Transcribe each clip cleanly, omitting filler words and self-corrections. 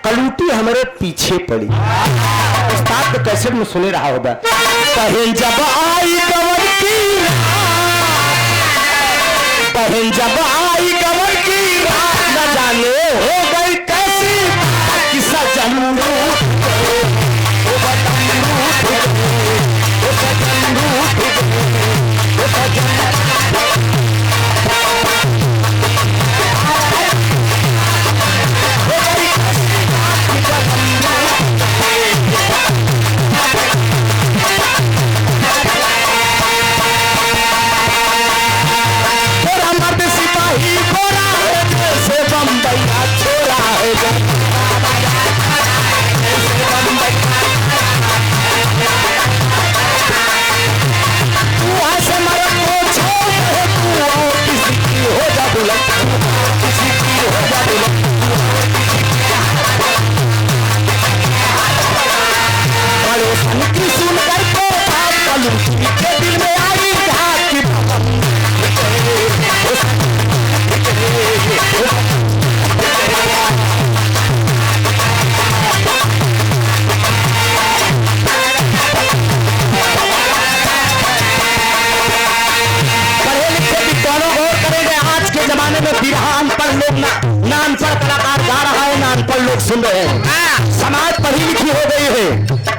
कलूटी हमारे पीछे पड़ी। उस्ताद को कैसेट में सुने रहा होगा। बहन जब आई कमर की बहन जब आई कमर की रात न जाने हो गई कैसी किस्सा जमरू सुन रहे हैं। समाज पढ़ी लिखी हो गई है,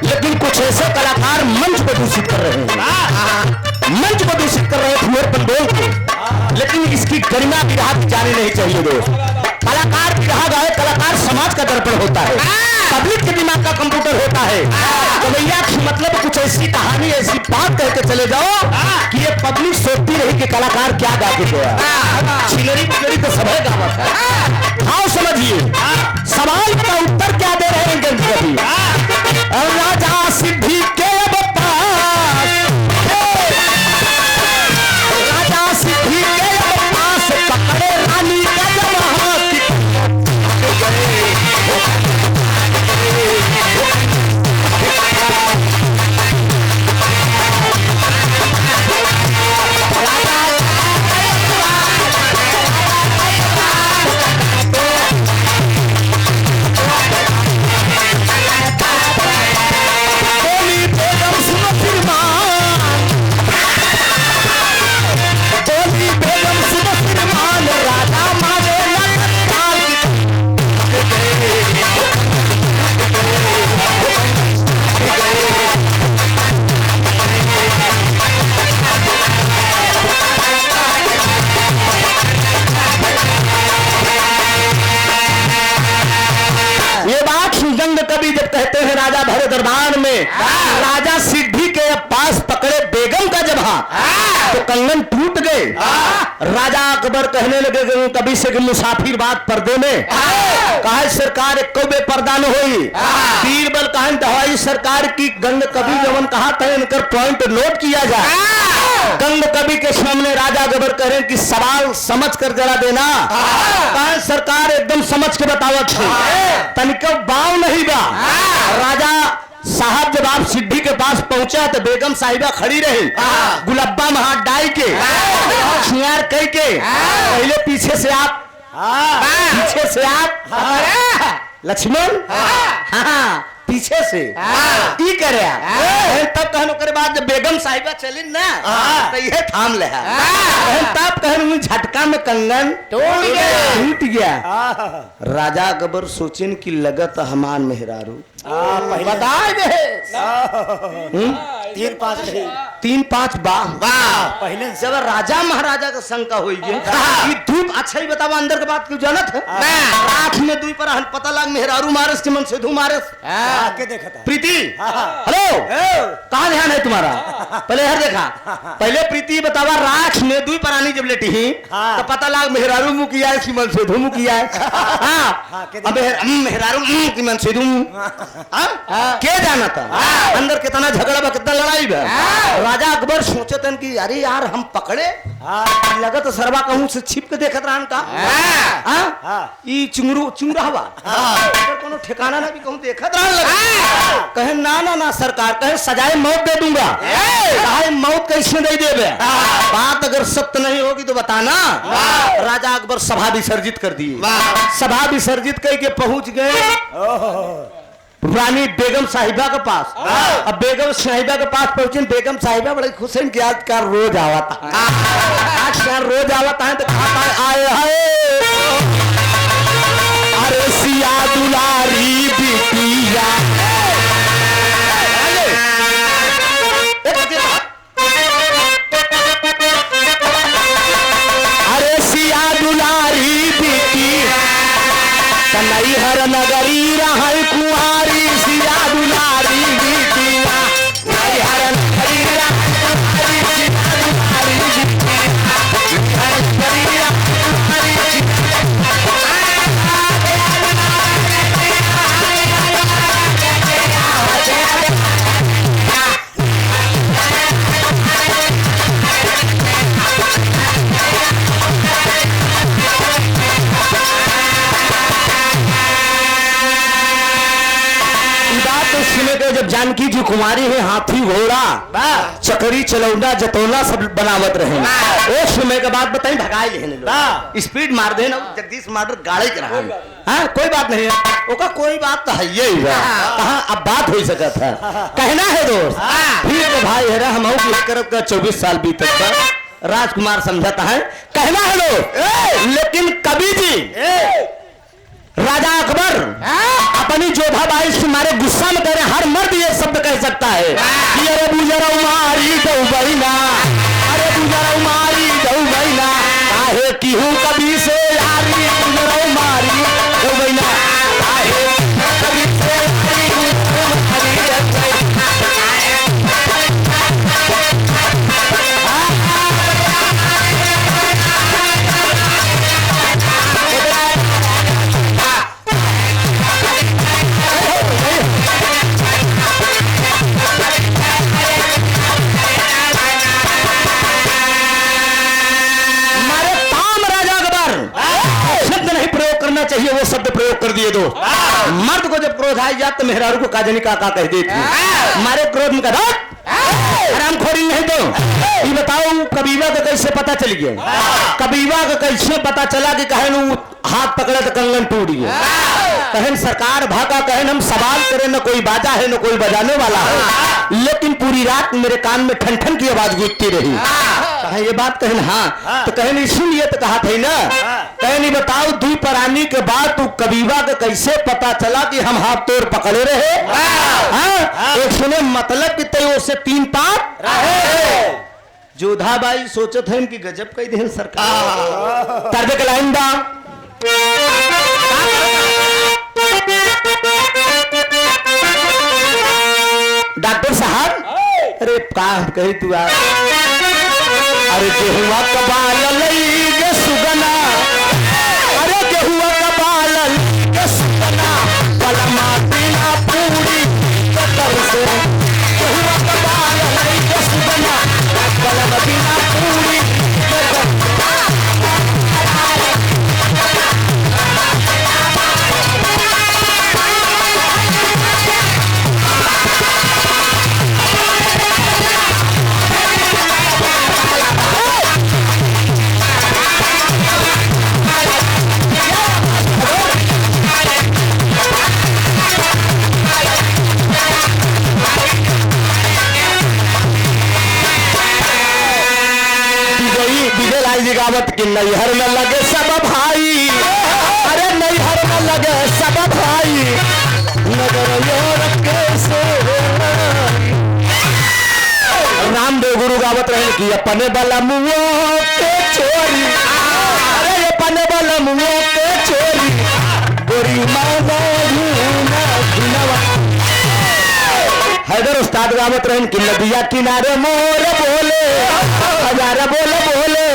लेकिन कुछ ऐसे कलाकार मंच को दूषित कर रहे हैं, मंच को दूषित कर रहे हैं फुहर पंडोल को। लेकिन इसकी गरिमा भी रात जानी नहीं चाहिए दोस्त। कलाकार कहा गया, कलाकार समाज का दर्पण होता है, पब्लिक के दिमाग का कंप्यूटर होता है। तो भैया मतलब कुछ ऐसी कहानी ऐसी बात कहते चले जाओ कि ये पब्लिक सोचती रही कि कलाकार क्या गा के गया। छिलरी पिलरी तो सब गावत है। हाँ समझिए सवाल का उत्तर क्या दे रहे हैं कवि। राजा सिद्धि के पास राजा सिद्धि के पास पकड़े रानी का कहते हैं राजा भरे दरबार में राजा सिद्धि के पास पकड़े बेगम का जब हाथ तो कंगन टूट गए। राजा अकबर कहने लगे कभी से मुसाफिर बात पर्दे में कहा सरकार एक बेपर्दा न हुई। बीरबल कहन दवाई सरकार की गंग कवि जवन कहा था इनकर पॉइंट नोट किया जाए। गंग कवि के सामने राजा अकबर कह रहे हैं कि सवाल समझ कर जरा देना। कहा सरकार एकदम समझ के बतावत है तनिक बाव नहीं बा। राजा साहब जब आप सिद्धि के पास पहुंचा तो बेगम साहिबा खड़ी रही गुलब्बा में हाथ डाल के छियार कह के पहले पीछे से आप लक्ष्मण हाँ पीछे से ई करे तब कहनो करे बाद जब बेगम साहिबा चली ना तो ये थाम ले तब कहनो झटका में कंगन टूट गया। राजा अकबर सोचिन की लगत हमान मेहरारू बता दे 3-5 पहले जब राजा महाराजा का शंका हुई धूप अच्छा ही बतावा अंदर के बात क्यों जानत है रात में दुई पर पता लग मेहरारू मारस के मन से धू मारस के देखा था प्रीति हेलो कहाँ ध्यान है तुम्हारा पहले हर देखा पहले प्रीति बतावा राख में दुई परानी जब लेटी ही तो पता लग मेहरारू मुँह किया है इसकी मन से धू मुँह किया है मेहरारू की मन से धू क्या जाना था अंदर कितना झगड़ा बा कितना लड़ाई बा। राजा अकबर सोचे तन कि अरे यार हम पकड़े लगत सरवा कहूं से छिप के देखत रहन का ई चुंगरा हवा अगर कोनो ठिकाना ना भी कहूं देखत रहन लगे कहे ना सरकार कहे सजाए मौत दे दूंगा कहे मौत कैसे दे देबे बात अगर सत्य नहीं होगी तो बताना राजा अकबर सभा विसर्जित कर दिए सभा विसर्जित करके पहुंच गए रानी बेगम साहिबा के पास अब बेगम साहिबा के पास पहुंचे बेगम साहिबा बड़े खुश हैं कि आज का रोज आवता है आज का रोज आवता है तो खाता आए है अरे सिया दुलारी बिटिया अरे सिया दुलारी बिटिया कन्हई हर नगरी रहल कुआरी सिया दुलारी बिटिया कन्हई हर नगरी रहल कुआरी सिया दुलारी बिटिया हर नगरी रहल कुआरी सुने के जब जानकी जी कुमारी है हाथी घोड़ा चकरी चलौना जतौना सब बनावत रहे वो समय के बाद बताई भगाई लेने स्पीड मार दे ना जगदीश मार गाड़ी के रहा हाँ कोई बात नहीं है ओका कोई बात तो है ही कहाँ अब बात हो सकता है कहना है दोस्त ठीक है भाई है हम करब 24 साल बीत तक राजकुमार समझाता है कहना है लोग लेकिन कवि जी राजा अकबर अपनी जोधाबाई से मारे गुस्सा में कह रहे हर मर्द ये शब्द कह सकता है कि अरे बुजरा उमारी दऊ बहिना अरे बुजरा उमारी दऊ बहिना काहे की हूँ कभी से यारी बुजरा उमारी दऊ बहिना काहे कभी से चाहिए वो शब्द प्रयोग कर दिए दो मर्द को जब क्रोध आई जात तो मेहरारू को काजनी काका कह देती मारे क्रोध में कहा हरामखोरी नहीं तो ये बताओ कबीवा का कैसे पता चल गया कबीवा का कैसे पता चला कि कहन हाथ पकड़े तो कंगन टूट गया कहन सरकार भागा कहन हम सवाल करें न कोई बाजा है न कोई बजाने वाला है लेकिन पूरी रात मेरे कान में ठन ठन की आवाज गूंजती रही कहे ये बात कहन हाँ तो कहन इसीलिए तो कहा थे ना कहनी बताओ दुई परानी के बाद तू कबीवा का कैसे पता चला कि हम हाथ तोड़ पकड़े रहे एक सुने मतलब कि तय से 3 पाप जोधाबाई सोचत है कि गजब कई दिन सरकार तर्बे के लाइन दा डॉक्टर साहब अरे काम कही तू अरे गेहुआ कबाल लई गे सुगना अरे गेहुआ कबाल लई गे सुगना पलमा बिना पूरी कतर से गेहुआ कबाल लई गे सुगना पलमा बिना पूरी गावत की नैहर में लगे सब भाई अरे नैहर में लगे सब भाई नगर कैसे रामदेव गुरु गावत रहे कि अपने बला मुँह के चोरी अरे अपने बला मुँह के चोरी गोरी हैदर उस्ताद गावत रहे कि नदिया किनारे मोर बोले हजारा बोले बोले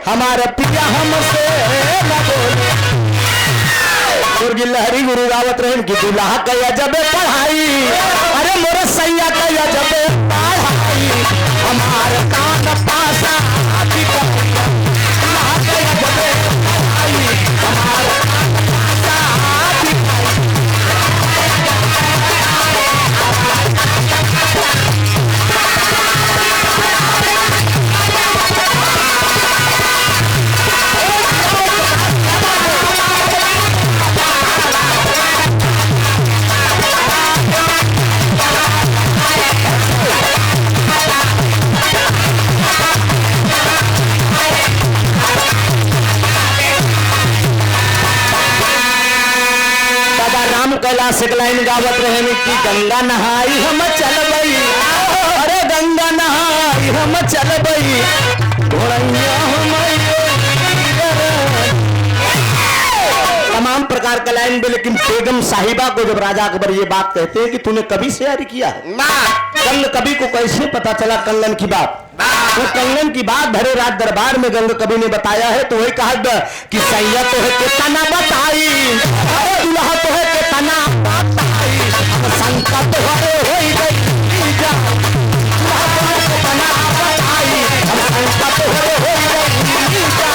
हमारा पिया हमसे न बोले लहरी गुरु गावत रहे कि दुल्हा कया जब पढ़ाई अरे मोरे सैया कया जब पढ़ाई हमारे कान पासा दुल्हा कया जब पढ़ाई हमारे राम कैलाश एक लाइन गावत रहे कि गंगा नहाई हम चलबई, अरे गंगा नहाई हम चलबई, घोड़ैया तमाम प्रकार का लाइन भी। लेकिन बेगम साहिबा को जब राजा अकबर ये बात कहते हैं कि तूने कभी से यारी किया है, गंग कवि को कैसे पता चला कंगन की बात? तो कंगन की बात भरे रात दरबार में गंग कवि ने बताया है। तो वही कहा कि सैया तो है के तना बताई, अरे दुल्हा तो है के तना बताई, शंका तो हरे होई गई जा, दुल्हा तो है के तना बताई, शंका तो हरे होई गई जा।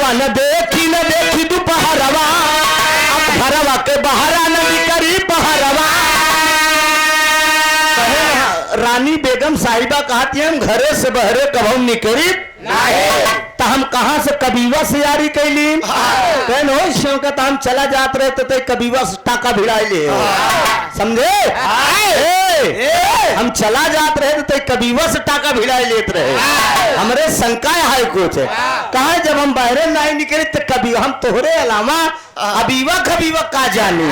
न देखी दोपहरवा, अब घरवा के बहरा नदी करी पहरवा। रानी बेगम साहिबा कहती है हम घरे से बहरे कभू निकली तो हम कहां से कबीवा से यारी कैली, कहन हो शिव का हम चला जात रहे तो कबीवा से टाका भिड़ाई ले, समझे? हम चला जात रहे तो कबीवा से टाका भिड़ाई लेते रहे। हमरे शंका है कुछ कहा जब हम बहरे नहीं निकले तो कभी हम तोहरे अलावा अबीवा खबीवा का जानी,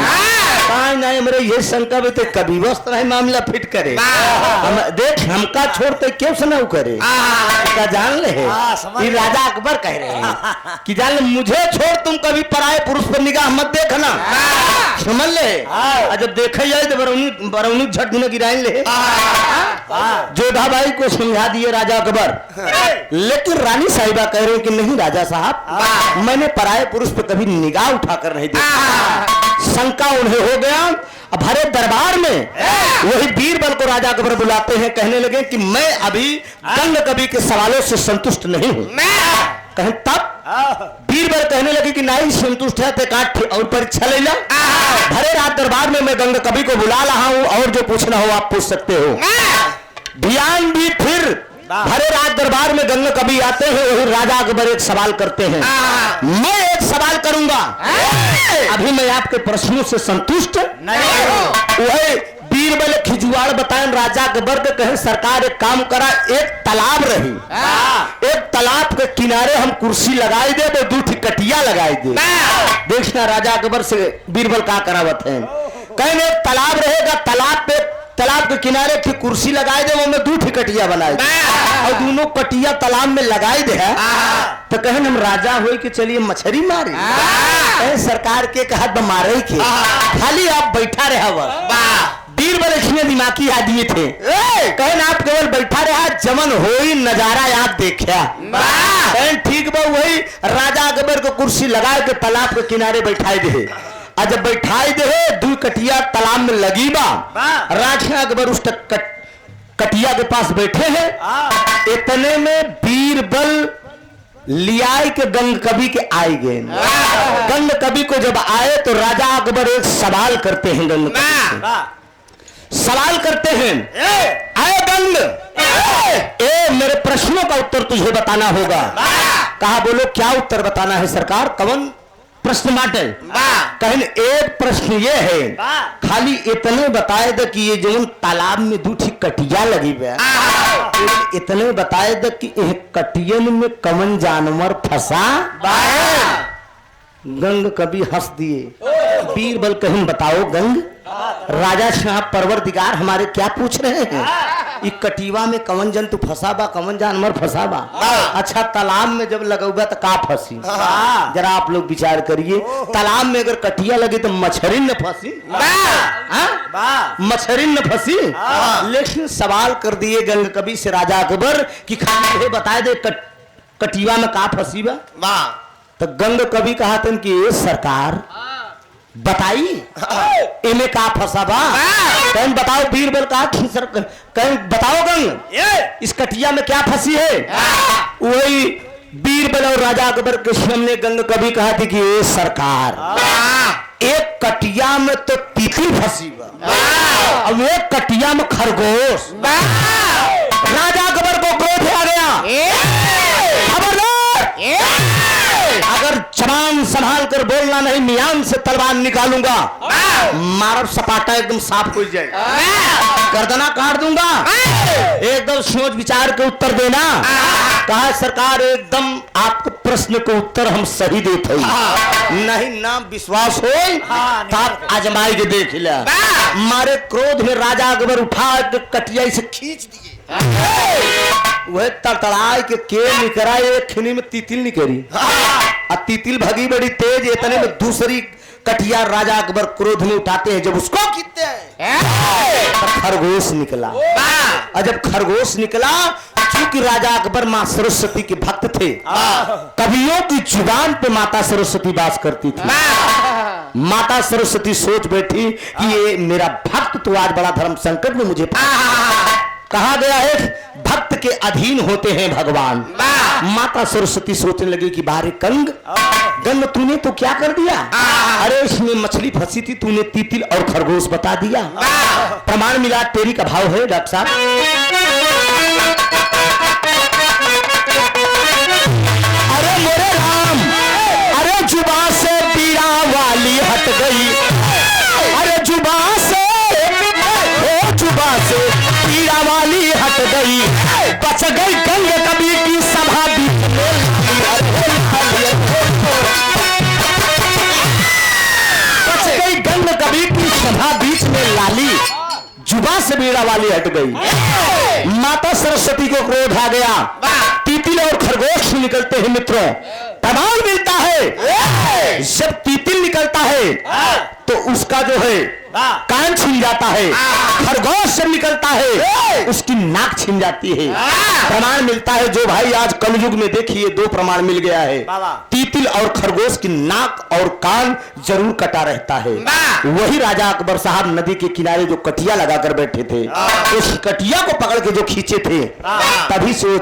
कहा नहीं मेरे ये शंका भी तो कबीवा नहीं मामला फिट करे। हम देख हमका छोड़ते क्यों से न करे का जान ले, राजा अकबर कह रहे हैं कि जान ले मुझे छोड़ तुम कभी पराये पुरुष पर निगाह मत देखना, समझ ले। जब देखे जाए तो बरौनी झट न गिराए ले। जोधा भाई को समझा दिए राजा अकबर, लेकिन रानी साहिबा कह रहे हैं कि नहीं राजा साहब मैंने पराये पुरुष पर कभी निगाह उठाकर नहीं देखा। शंका उन्हें हो गया। अब हरे दरबार में वही बीरबल को राजा अकबर बुलाते हैं, कहने लगे कि मैं अभी गंग कवि के सवालों से संतुष्ट नहीं हूं। कहें तब बीरबल कहने लगे कि नहीं संतुष्ट है तो काट और परीक्षा ले लो। भरे रात दरबार में मैं गंग कवि को बुला रहा हूं और जो पूछना हो आप पूछ सकते हो। ध्यान भी फिर भरे रात दरबार में गंग कवि आते हैं, वही राजा अकबर एक सवाल करते हैं। मैं एक सवाल करूंगा, अभी मैं आपके प्रश्नों से संतुष्ट नहीं। वही बीरबल खिजुआड़ बताएं राजा अकबर के कहे सरकार एक काम करा, एक तालाब रही, एक तालाब के किनारे हम कुर्सी लगाई दे, वो दूठी कटिया लगाई दे। देखना राजा अकबर से बीरबल का करावत है, कहें एक तालाब रहेगा, तालाब के किनारे की कुर्सी लगाए दे, वो में दूठी कटिया बनाए दे और दोनों कटिया तालाब में लगाए दे। तो कहें हम राजा हो कि चलिए मछली मारे, सरकार के कहा मारे के खाली आप बैठा रहे। बीरबल इतने दिमागी आदमी थे, कहें आप केवल बैठा रहा जमन होई नजारा आप देखा। ठीक बा वही राजा अकबर को कुर्सी लगा के तालाब के किनारे बैठाए दे। जब बैठाए दे दू कटिया तालाब में लगी बा, राजा अकबर उस कटिया के पास बैठे हैं। इतने में बीरबल लियाई के गंग कवि के आए गए। गंग कवि को जब आए तो राजा अकबर एक सवाल करते हैं, गंग सवाल करते हैं, आए गंग मेरे प्रश्नों का उत्तर तुझे बताना होगा। कहा बोलो क्या उत्तर बताना है सरकार, कौन प्रश्न बाटे? कहें एक प्रश्न ये है, खाली इतने बताए दे कि ये जो तालाब में दूठी कटिया लगी है, इतने बताए दे कि कटियन में कौन जानवर फंसा। गंग कभी हंस दिए। बीरबल कहें बताओ गंग, राजा साहब परवरदिगार हमारे क्या पूछ रहे हैं? इस कटिवा में कौन जंतु फंसा बा, कौन जानवर फंसा बा? अच्छा तालाब में जब लगेगा तो का फंसी? जरा आप लोग विचार करिए, तालाब में अगर कटिया लगी तो मछली न फंसी, मछली न फंसी। लेकिन सवाल कर दिए गंग कवि से राजा अकबर कि खाली बताए दे कटिवा में का फंसी बा। तो गंग कवि कहते कि ये सरकार बताई इन्हें का फंसा बा, कहीं बताओ। बीरबल का कहीं बताओ गंग इस कटिया में क्या फंसी है? वही बीरबल और राजा अकबर के सामने गंग कवि कहा थी कि ये सरकार एक कटिया में तो तितली फंसी बा, अब एक कटिया में खरगोश। राजा अकबर को क्रोध आ गया, खबरदार, अगर जबान संभाल कर बोलना नहीं मियान से तलवार निकालूंगा, मारब सपाटा एकदम साफ हो जाए, गर्दना काट दूंगा। एकदम सोच विचार के उत्तर देना। कहा सरकार एकदम आपके प्रश्न को उत्तर हम सही देते हैं, नहीं ना विश्वास हो तो आप आजमाई के देख लिया। मारे क्रोध में राजा अकबर उठा के कटिया से खींच दिए, वह तड़तड़ाए के निकरा, एक खिनी में तितिल निकरी, और तितिल भगी बड़ी तेज, इतने में दूसरी कटिया राजा अकबर क्रोध में उठाते हैं, जब उसको खींचते हैं खरगोश निकला। और जब खरगोश निकला, चूंकि राजा अकबर मां सरस्वती के भक्त थे, कवियों की जुबान पे माता सरस्वती वास करती थी। माता सरस्वती सोच बैठी कि ये मेरा भक्त तो आज बड़ा धर्म संकट में मुझे कहा गया है, भक्त के अधीन होते हैं भगवान। माता सरस्वती सोचने लगी कि बारे गंग तूने तो क्या कर दिया? अरे इसमें मछली फंसी थी, तूने तितिल और खरगोश बता दिया। प्रमाण मिला, तेरी का भाव है डॉक्टर साहब। अरे मेरे राम, अरे जुबा से पीड़ा वाली हट गई, अरे जुबा से पीड़ा वाली हट गई, बच गई गंग कबीर की सभा बीच में, बच गई गंग कबीर की सभा बीच में लाली, जुबा से पीड़ा वाली हट गई। माता सरस्वती को क्रोध आ गया, तितिल और खरगोश निकलते हैं मित्रों। प्रमाण मिलता है जब तितिल निकलता है तो उसका जो है कान छिन जाता है, खरगोश जब निकलता है उसकी नाक छिन जाती है। प्रमाण मिलता है जो भाई आज कलयुग में देखिए, दो प्रमाण मिल गया है, तितिल और खरगोश की नाक और कान जरूर कटा रहता है। वही राजा अकबर साहब नदी के किनारे जो कटिया लगाकर बैठे थे, उस कटिया को पकड़ के जो खींचे थे, तभी से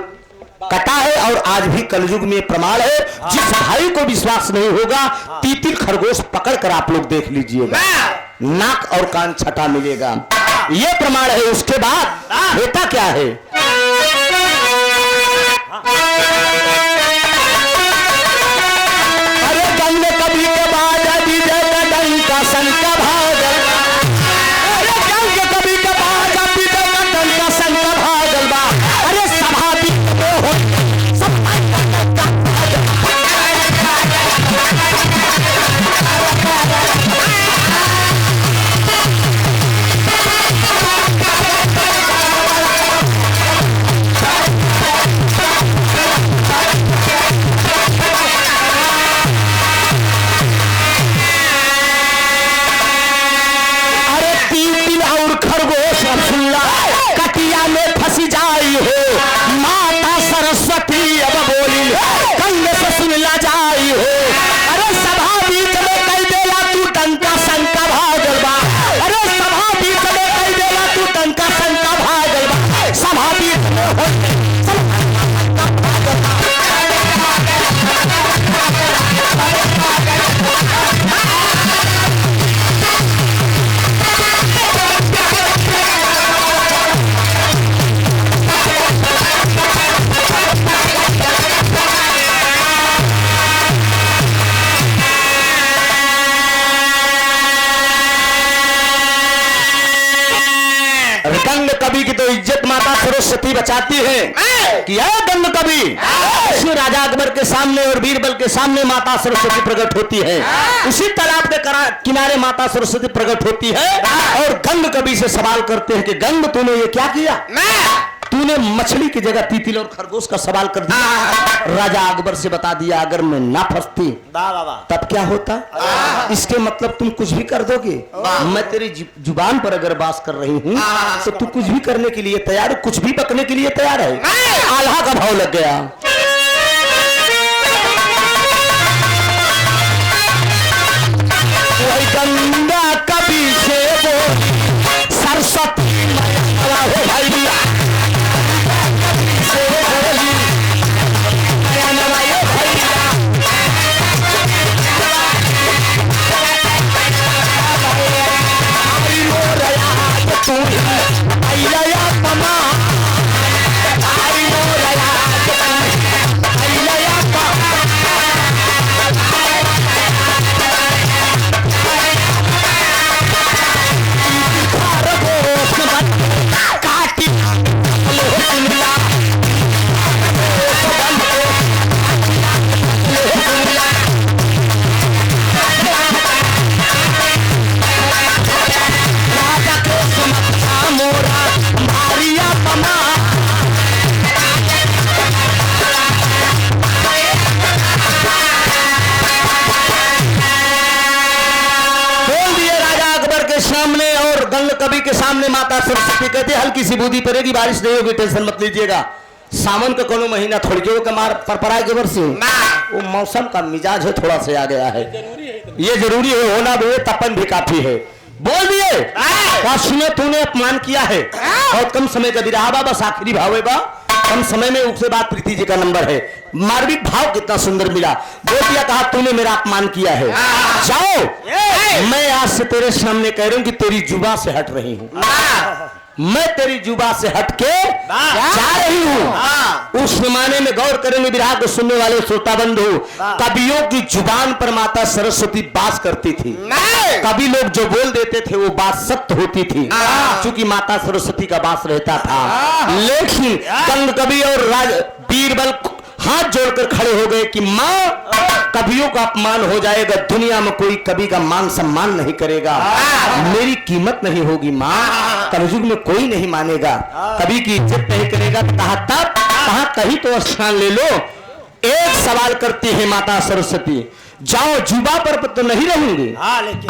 कटा है। और आज भी कलयुग में प्रमाण है, जिस भाई को विश्वास नहीं होगा, तितिल खरगोश पकड़कर आप लोग देख लीजिएगा, नाक और कान छटा मिलेगा, ये प्रमाण है। उसके बाद होता क्या है, अरे गंग कभी के बाद विजय का डंका शंका भागल, अरे गंग कभी के बाद विजय का डंका शंका भागल बा, अरे सभा भी हो कटिया में फंसी जाई हो, माता सरस्वती अब बोली कंग से सुन ला जाई हो, अरे सभा बीच में कई देला तू टंका शंका भागल बा, अरे सभा बीच में कई देला तू टंका शंका भागल बा, सभा बीच में हो गंग कवि की तो इज्जत माता सरस्वती बचाती है कि यह गंग कवि श्री राजा अकबर के सामने और बीरबल के सामने माता सरस्वती प्रकट होती है। उसी तालाब के किनारे माता सरस्वती प्रकट होती है और गंग कवि से सवाल करते हैं कि गंग तूने ये क्या किया, तूने मछली की जगह तितिल और खरगोश का सवाल कर दिया। राजा अकबर से बता दिया अगर मैं ना फंसती तब क्या होता, इसके मतलब तुम कुछ भी कर दोगे, मैं तेरी जुबान पर अगर बात कर रही हूँ तो तू कुछ भी करने के लिए तैयार है, कुछ भी पकने के लिए तैयार है। आल्हा का भाव लग गया। वही गंगा कभी से वो सरस्वती हो भाई और गंग कवि के सामने माता सरस्वती कहते हल्की सी बूंदी पड़ेगी, बारिश नहीं होगी, टेंशन मत लीजिएगा। सावन का कोनो महीना थोड़ी जो के मार परपराए के वर्षी वो मौसम का मिजाज है, थोड़ा सा आ गया है, ये जरूरी है होना भी, तपन भी काफी है। बोल दिए सुने तूने अपमान किया है, बहुत कम समय का विराह बा, बस आखिरी भाव है बा, कम समय में उसके बाद प्रीति जी का नंबर है। मार्मिक भाव कितना सुंदर मिला, बोल दिया कहा तूने मेरा अपमान किया है, जाओ मैं आज से तेरे सामने कह रही हूं कि तेरी जुबान से हट रही हूं, मैं तेरी जुबान से हट के जा रही हूं। उस जमाने में गौर करेंगे विराह को सुनने वाले श्रोता बंधु, कवियों की जुबान पर माता सरस्वती बास करती थी, कवि लोग जो बोल देते थे वो बात सत्य होती थी, क्योंकि माता सरस्वती का बास रहता था। लेकिन गंग कवि और बीरबल हाथ जोड़कर खड़े हो गए कि माँ कवियों का अपमान हो जाएगा, दुनिया में कोई कवि का मान सम्मान नहीं करेगा, मेरी कीमत नहीं होगी माँ, कलयुग में कोई नहीं मानेगा, कवि की इज्जत नहीं करेगा, कहा तब कहा कहीं तो स्थान ले लो। एक सवाल करती है माता सरस्वती, जाओ जुबा पर तो नहीं रहूंगी,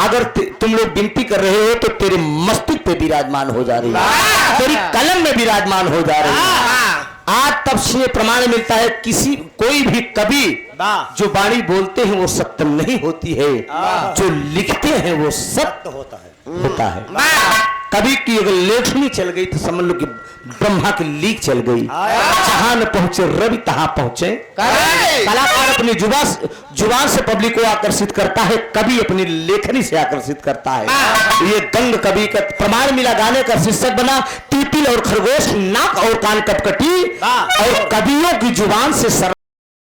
अगर तुम लोग विनती कर रहे हो तो तेरे मस्तिष्क पे विराजमान हो जा रही है, तेरी कलम में विराजमान हो जा रही है। आज तब से प्रमाण मिलता है किसी कोई भी कवि जो वाणी बोलते हैं वो सत्य नहीं होती है, जो लिखते हैं वो सत्य होता है। कवि की अगर लेखनी चल गई तो समझ लो कि ब्रह्मा की लीक चल गई, जहां न पहुंचे रवि तहां पहुंचे। कलाकार अपनी जुबान से पब्लिक को आकर्षित करता है, कवि अपनी लेखनी से आकर्षित करता है। ये गंग कवि का प्रमाण मिला, गाने का शीर्षक बना तितिल और खरगोश, नाक और कान कटकटी, और कवियों की जुबान से